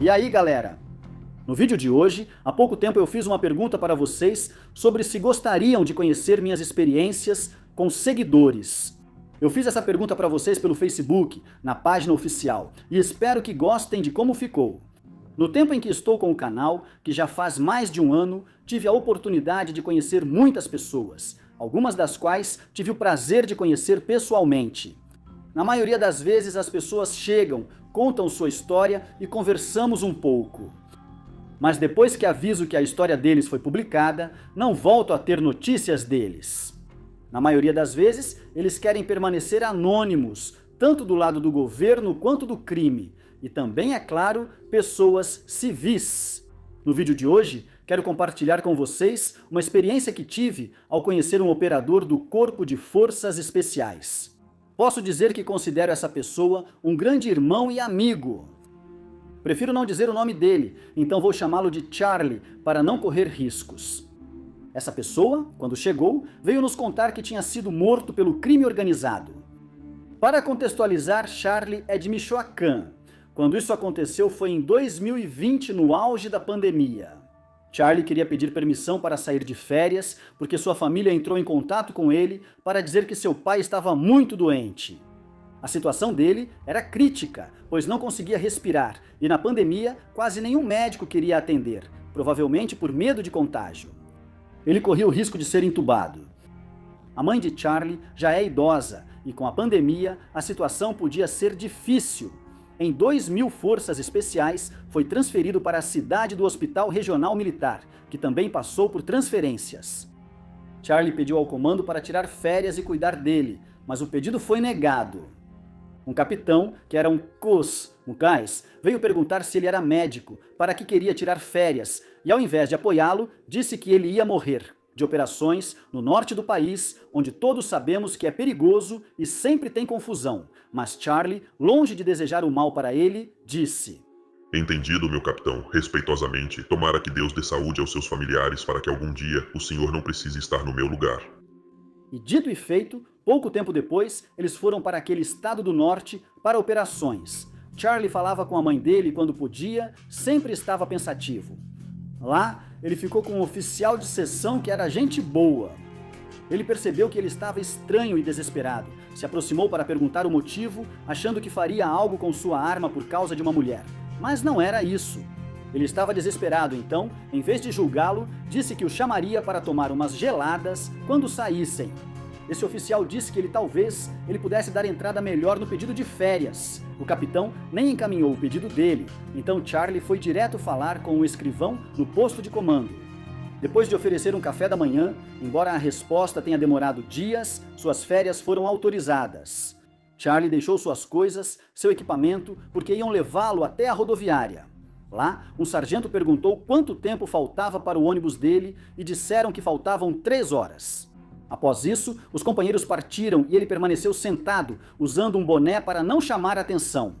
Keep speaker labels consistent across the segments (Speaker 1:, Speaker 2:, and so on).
Speaker 1: E aí, galera? No vídeo de hoje, há pouco tempo eu fiz uma pergunta para vocês sobre se gostariam de conhecer minhas experiências com seguidores. Eu fiz essa pergunta para vocês pelo Facebook, na página oficial, e espero que gostem de como ficou. No tempo em que estou com o canal, que já faz mais de um ano, tive a oportunidade de conhecer muitas pessoas, algumas das quais tive o prazer de conhecer pessoalmente. Na maioria das vezes as pessoas chegam, contam sua história e conversamos um pouco. Mas depois que aviso que a história deles foi publicada, não volto a ter notícias deles. Na maioria das vezes, eles querem permanecer anônimos, tanto do lado do governo quanto do crime. E também, é claro, pessoas civis. No vídeo de hoje, quero compartilhar com vocês uma experiência que tive ao conhecer um operador do Corpo de Forças Especiais. Posso dizer que considero essa pessoa um grande irmão e amigo. Prefiro não dizer o nome dele, então vou chamá-lo de Charlie para não correr riscos. Essa pessoa, quando chegou, veio nos contar que tinha sido morto pelo crime organizado. Para contextualizar, Charlie é de Michoacán. Quando isso aconteceu foi em 2020, no auge da pandemia. Charlie queria pedir permissão para sair de férias, porque sua família entrou em contato com ele para dizer que seu pai estava muito doente. A situação dele era crítica, pois não conseguia respirar, e na pandemia quase nenhum médico queria atender, provavelmente por medo de contágio. Ele corria o risco de ser entubado. A mãe de Charlie já é idosa, e com a pandemia a situação podia ser difícil. Em 2000 forças especiais, foi transferido para a cidade do Hospital Regional Militar, que também passou por transferências. Charlie pediu ao comando para tirar férias e cuidar dele, mas o pedido foi negado. Um capitão, que era um COS, um cais, veio perguntar se ele era médico, para que queria tirar férias, e ao invés de apoiá-lo, disse que ele ia morrer de operações no norte do país, onde todos sabemos que é perigoso e sempre tem confusão. Mas Charlie, longe de desejar o mal para ele, disse:
Speaker 2: Entendido, meu capitão. Respeitosamente, tomara que Deus dê saúde aos seus familiares para que algum dia o senhor não precise estar no meu lugar.
Speaker 1: E dito e feito, pouco tempo depois, eles foram para aquele estado do norte para operações. Charlie falava com a mãe dele quando podia, sempre estava pensativo. Lá, ele ficou com um oficial de seção que era gente boa. Ele percebeu que ele estava estranho e desesperado. Se aproximou para perguntar o motivo, achando que faria algo com sua arma por causa de uma mulher. Mas não era isso. Ele estava desesperado, então, em vez de julgá-lo, disse que o chamaria para tomar umas geladas quando saíssem. Esse oficial disse que ele pudesse dar entrada melhor no pedido de férias. O capitão nem encaminhou o pedido dele, então Charlie foi direto falar com o escrivão no posto de comando. Depois de oferecer um café da manhã, embora a resposta tenha demorado dias, suas férias foram autorizadas. Charlie deixou suas coisas, seu equipamento, porque iam levá-lo até a rodoviária. Lá, um sargento perguntou quanto tempo faltava para o ônibus dele e disseram que faltavam 3 horas. Após isso, os companheiros partiram e ele permaneceu sentado, usando um boné para não chamar atenção.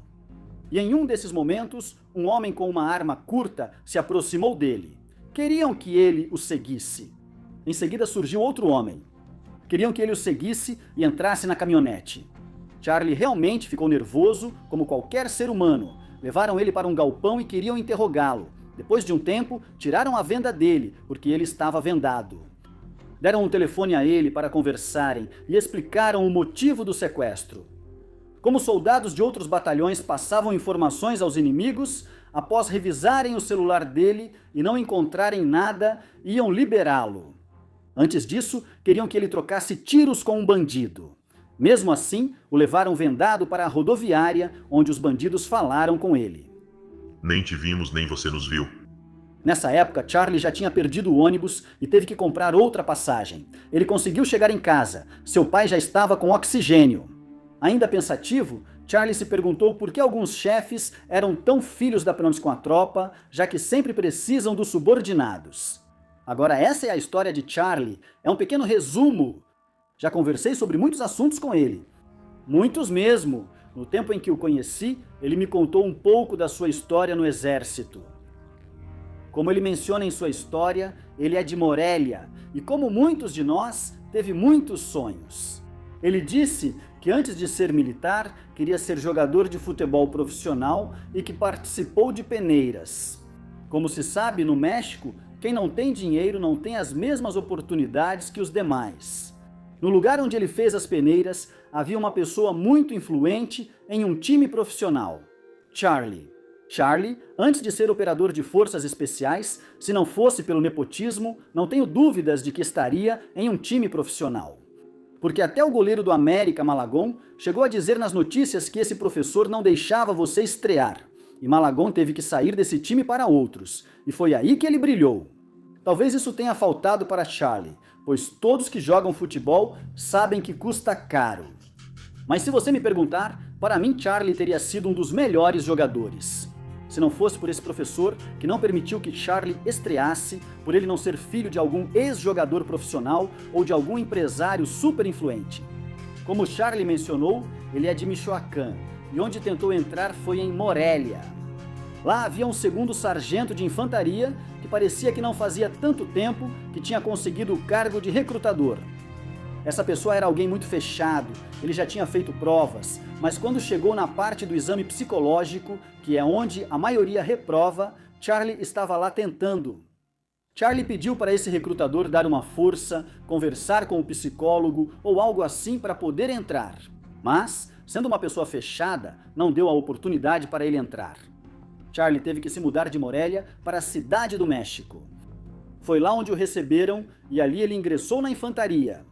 Speaker 1: E em um desses momentos, um homem com uma arma curta se aproximou dele. Queriam que ele o seguisse. Em seguida surgiu outro homem. Queriam que ele o seguisse e entrasse na caminhonete. Charlie realmente ficou nervoso, como qualquer ser humano. Levaram ele para um galpão e queriam interrogá-lo. Depois de um tempo, tiraram a venda dele, porque ele estava vendado. Deram um telefone a ele para conversarem e explicaram o motivo do sequestro. Como soldados de outros batalhões passavam informações aos inimigos, após revisarem o celular dele e não encontrarem nada, iam liberá-lo. Antes disso, queriam que ele trocasse tiros com um bandido. Mesmo assim, o levaram vendado para a rodoviária, onde os bandidos falaram com ele.
Speaker 2: Nem te vimos, nem você nos viu.
Speaker 1: Nessa época, Charlie já tinha perdido o ônibus e teve que comprar outra passagem. Ele conseguiu chegar em casa. Seu pai já estava com oxigênio. Ainda pensativo, Charlie se perguntou por que alguns chefes eram tão filhos da prontos com a tropa, já que sempre precisam dos subordinados. Agora, essa é a história de Charlie. É um pequeno resumo. Já conversei sobre muitos assuntos com ele. Muitos mesmo. No tempo em que o conheci, ele me contou um pouco da sua história no exército. Como ele menciona em sua história, ele é de Morelia e, como muitos de nós, teve muitos sonhos. Ele disse que antes de ser militar, queria ser jogador de futebol profissional e que participou de peneiras. Como se sabe, no México, quem não tem dinheiro não tem as mesmas oportunidades que os demais. No lugar onde ele fez as peneiras, havia uma pessoa muito influente em um time profissional: Charlie. Charlie, antes de ser operador de forças especiais, se não fosse pelo nepotismo, não tenho dúvidas de que estaria em um time profissional. Porque até o goleiro do América, Malagón, chegou a dizer nas notícias que esse professor não deixava você estrear. E Malagón teve que sair desse time para outros. E foi aí que ele brilhou. Talvez isso tenha faltado para Charlie, pois todos que jogam futebol sabem que custa caro. Mas se você me perguntar, para mim Charlie teria sido um dos melhores jogadores. Se não fosse por esse professor que não permitiu que Charlie estreasse, por ele não ser filho de algum ex-jogador profissional ou de algum empresário super influente. Como Charlie mencionou, ele é de Michoacán, e onde tentou entrar foi em Morelia. Lá havia um segundo sargento de infantaria que parecia que não fazia tanto tempo que tinha conseguido o cargo de recrutador. Essa pessoa era alguém muito fechado, ele já tinha feito provas, mas quando chegou na parte do exame psicológico, que é onde a maioria reprova, Charlie estava lá tentando. Charlie pediu para esse recrutador dar uma força, conversar com o psicólogo ou algo assim para poder entrar. Mas, sendo uma pessoa fechada, não deu a oportunidade para ele entrar. Charlie teve que se mudar de Morelia para a Cidade do México. Foi lá onde o receberam e ali ele ingressou na infantaria.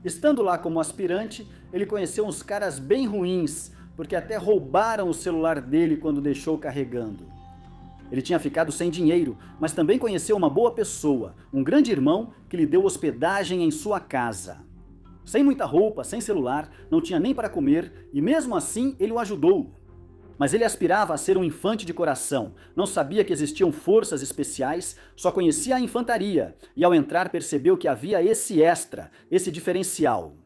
Speaker 1: Estando lá como aspirante, ele conheceu uns caras bem ruins, porque até roubaram o celular dele quando deixou carregando. Ele tinha ficado sem dinheiro, mas também conheceu uma boa pessoa, um grande irmão que lhe deu hospedagem em sua casa. Sem muita roupa, sem celular, não tinha nem para comer, e mesmo assim ele o ajudou. Mas ele aspirava a ser um infante de coração, não sabia que existiam forças especiais, só conhecia a infantaria, e ao entrar percebeu que havia esse extra, esse diferencial.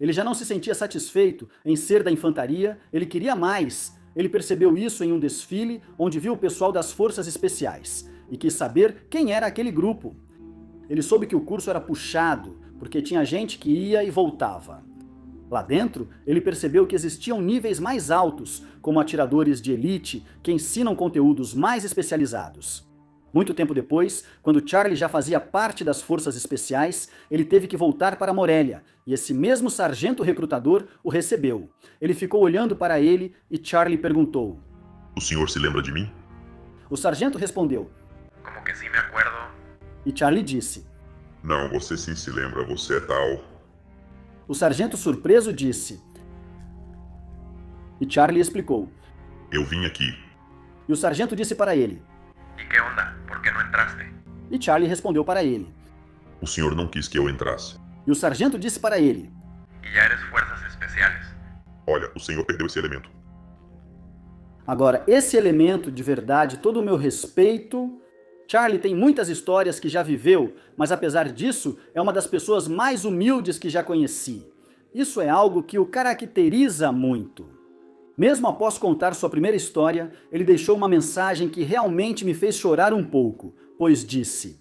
Speaker 1: Ele já não se sentia satisfeito em ser da infantaria, ele queria mais. Ele percebeu isso em um desfile onde viu o pessoal das forças especiais, e quis saber quem era aquele grupo. Ele soube que o curso era puxado, porque tinha gente que ia e voltava. Lá dentro, ele percebeu que existiam níveis mais altos, como atiradores de elite, que ensinam conteúdos mais especializados. Muito tempo depois, quando Charlie já fazia parte das forças especiais, ele teve que voltar para Morelia, e esse mesmo sargento recrutador o recebeu. Ele ficou olhando para ele e Charlie perguntou:
Speaker 2: O senhor se lembra de mim?
Speaker 1: O sargento respondeu:
Speaker 3: Como que sim me acuerdo.
Speaker 1: E Charlie disse:
Speaker 2: Não, você sim se lembra, você é tal.
Speaker 1: O sargento surpreso disse. E Charlie explicou.
Speaker 2: Eu vim aqui.
Speaker 1: E o sargento disse para ele.
Speaker 3: ¿Y qué onda? ¿Por qué no entraste?
Speaker 1: E Charlie respondeu para ele.
Speaker 2: O senhor não quis que eu entrasse.
Speaker 1: E o sargento disse para ele.
Speaker 3: Y ya eres fuerzas especiales.
Speaker 2: Olha, o senhor perdeu esse elemento.
Speaker 1: Agora, esse elemento de verdade, todo o meu respeito... Charlie tem muitas histórias que já viveu, mas apesar disso, é uma das pessoas mais humildes que já conheci. Isso é algo que o caracteriza muito. Mesmo após contar sua primeira história, ele deixou uma mensagem que realmente me fez chorar um pouco, pois disse: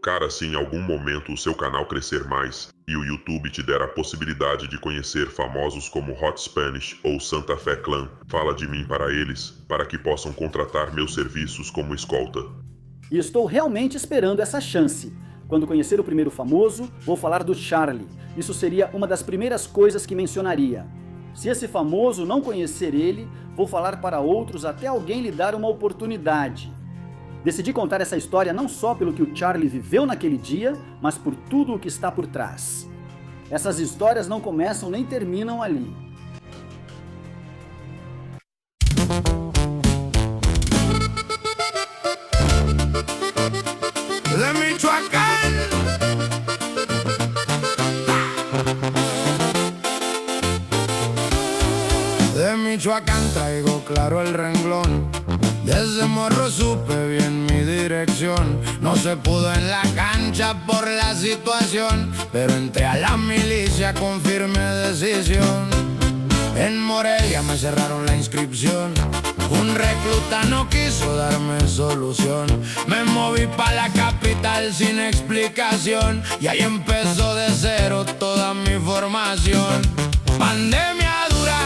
Speaker 2: Cara, se em algum momento o seu canal crescer mais e o YouTube te der a possibilidade de conhecer famosos como Hot Spanish ou Santa Fe Clan, fala de mim para eles, para que possam contratar meus serviços como escolta.
Speaker 1: E estou realmente esperando essa chance. Quando conhecer o primeiro famoso, vou falar do Charlie. Isso seria uma das primeiras coisas que mencionaria. Se esse famoso não conhecer ele, vou falar para outros até alguém lhe dar uma oportunidade. Decidi contar essa história não só pelo que o Charlie viveu naquele dia, mas por tudo o que está por trás. Essas histórias não começam nem terminam ali.
Speaker 4: De Michoacán. De Michoacán traigo claro el renglón. Desde morro supe bien mi dirección. No se pudo en la cancha por la situación, pero entré a la milicia con firme decisión. En Morelia me cerraron la inscripción. Un recluta no quiso darme solución. Me moví pa' la capital sin explicación y ahí empezó de cero toda mi formación. Pandemia dura,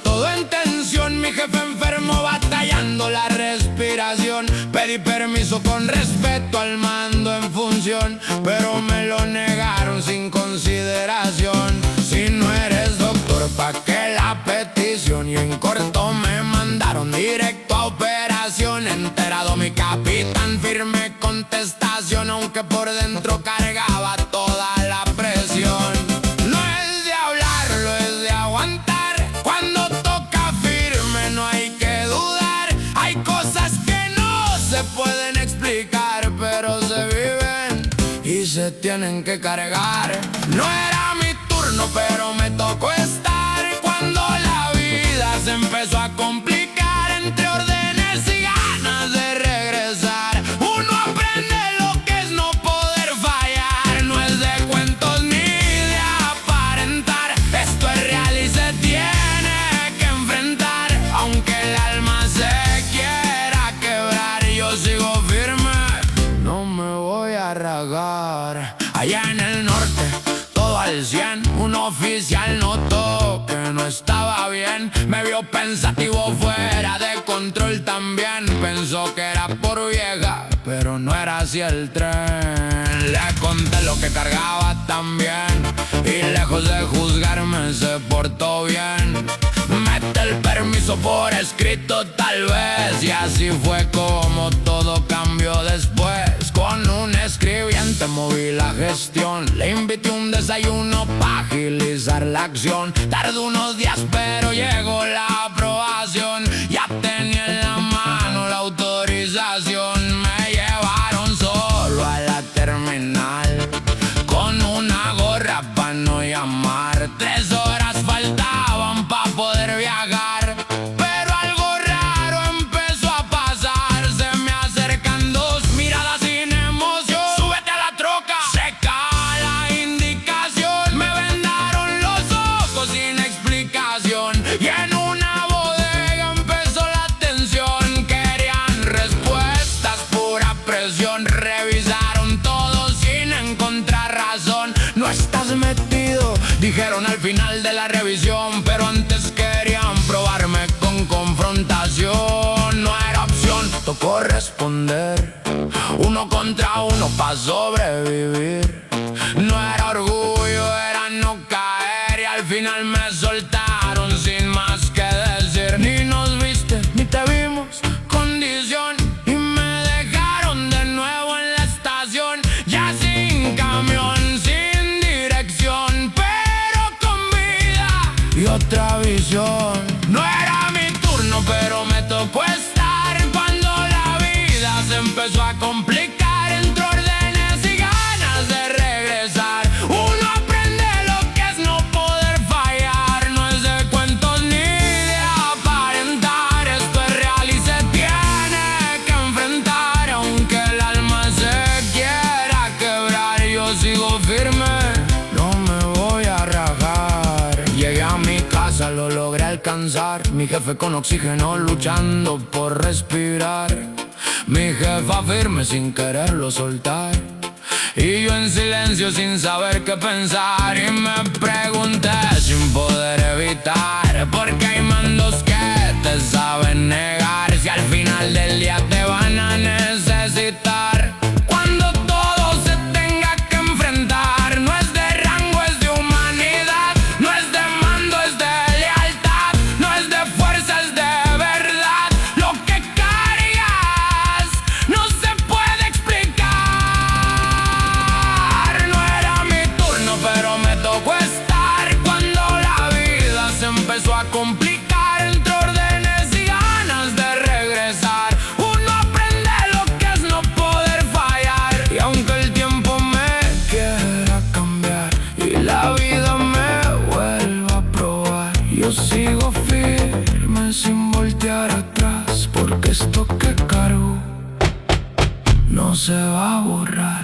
Speaker 4: todo en tensión, mi jefe enfermo batallando la respiración. Pedí permiso con respeto al mando en función, pero me lo negaron sin consideración. Si no eres doctor, ¿pa' qué la petición? Y en corto me mandaron directo a operación. Enterado mi capitán, firme contestación, aunque por dentro cargaba toda la presión. No es de hablarlo, es de aguantar. Cuando toca firme no hay que dudar. Hay cosas que no se pueden explicar, pero se viven y se tienen que cargar. No era mi turno, pero me tocó estar. Cuando la vida se empezó a complicar, entre órdenes y ganas de regresar, uno aprende lo que es no poder fallar. No es de cuentos ni de aparentar, esto es real y se tiene que enfrentar. Aunque el alma se quiera quebrar, yo sigo firme, no me voy a ragar. Allá en el norte, todo al 100, un oficial notó que no estaba bien. Me vio pensativo, fuera de control también. Pensó que era por vieja, pero no era así el tren. Le conté lo que cargaba también y lejos de juzgarme se portó bien. Mete el permiso por escrito tal vez, y así fue como todo cambió después. Con un escribiente moví la gestión, le invité un desayuno pa' agilizar la acción. Tardó unos días pero llegó la aprobación, ya tenía en la mano la autorización. Me llevaron solo a la terminal con una gorra pa' no llamar. 3 horas faltaban pa' poder viajar, pero algo raro empezó a pasar. Se me acercan 2 miradas sin emoción. Súbete a la troca, seca la indicación. Me vendaron los ojos sin explicación y en una bodega empezó la tensión. Querían respuestas, pura presión. Revisaron todo sin encontrar razón. No estás metido, dijeron al final de la revisión, pero antes querían probarme con confrontación. No era opción, tocó responder 1 contra 1 pa' sobrevivir. No era orgullo, era no caer, y al final me soltaron sin más que decir. Ni nos viste, ni te vimos, condición. Y me dejaron de nuevo en la estación, ya sin camión, sin dirección, pero con vida y otra visión. No era mi turno, pero me tocó estar. Cuando la vida se empezó a complicar, entre órdenes y ganas de regresar, uno aprende lo que es no poder fallar. No es de cuentos ni de aparentar, esto es real y se tiene que enfrentar. Aunque el alma se quiera quebrar, yo sigo firme, no me voy a rajar. Llegué a mi casa, lo logré alcanzar. Mi jefe con oxígeno luchando por respirar. Mi jefa firme sin quererlo soltar, y yo en silencio sin saber qué pensar. Y me pregunté sin poder evitar, porque hay mandos que te saben negar, si al final del día te van a necesitar. Cuando todo se tenga que enfrentar, no es de rango, es de humanidad. No es de mando, es de lealtad. No es de fuerza, es de verdad. Lo que cargas no se puede explicar. No era mi turno, pero me tocó estar. Cuando la vida se empezó a complicar, entre órdenes y ganas de regresar, uno aprende lo que es no poder fallar. Y aunque el tiempo me quiera cambiar y la vida me vuelva a probar, yo sigo firme sin voltear atrás, porque esto que cargo no se va a borrar.